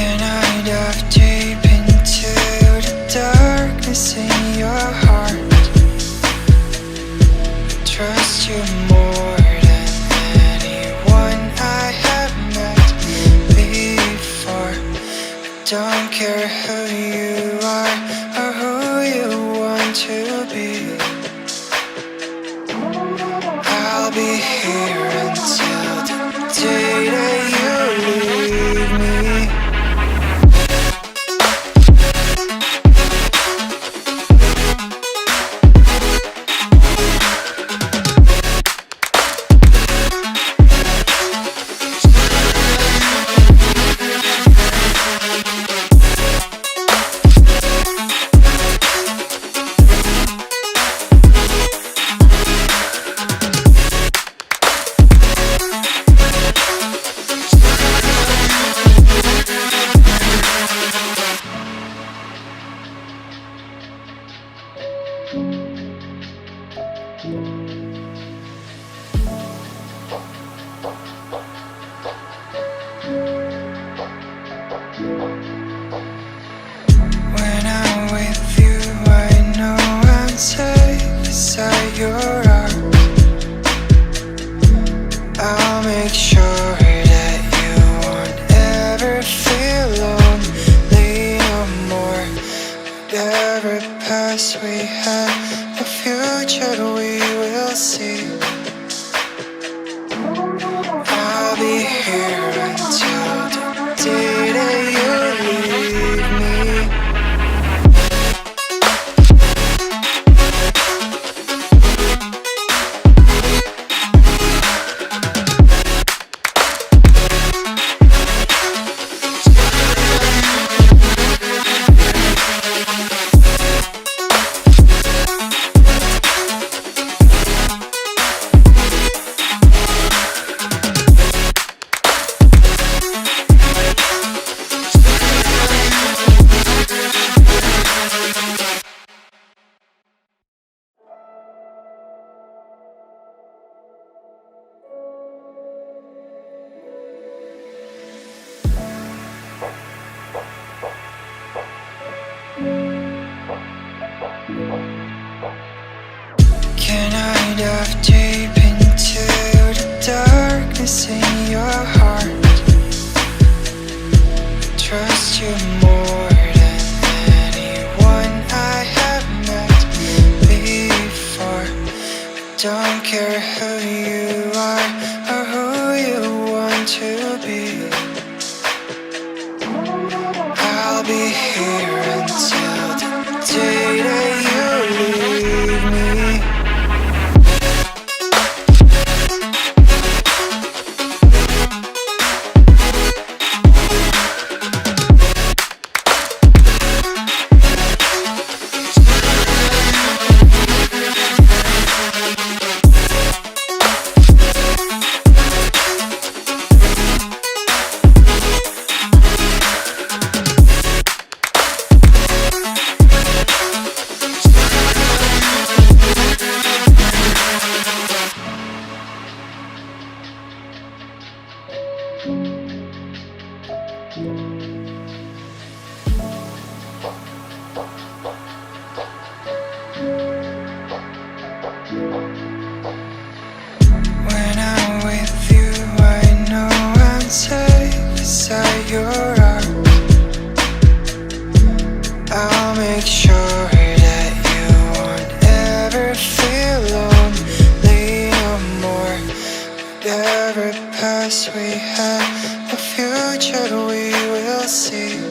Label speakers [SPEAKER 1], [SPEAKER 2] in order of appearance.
[SPEAKER 1] Can I dive deep into the darkness in your heart? Trust you more than anyone I have met before. Don't care who you are or who you want to be. I'll be here until the day that you leave me. When I'm with you, I know I'm safe beside your arms. I'll make sure that you won't ever feel lonely no more. Whatever past we have, the future we will see. I'll be here until the day that you leave me. Can I dive deep into the darkness in your heart? Trust you more than anyone I have met before. Don't care who you are or who you want to be. I'll be here until the day that you leave me. When I'm with you, I know I'm safe beside your arms. I'll make sure that you won't ever feel lonely no more. Whatever past we have, the future we will see.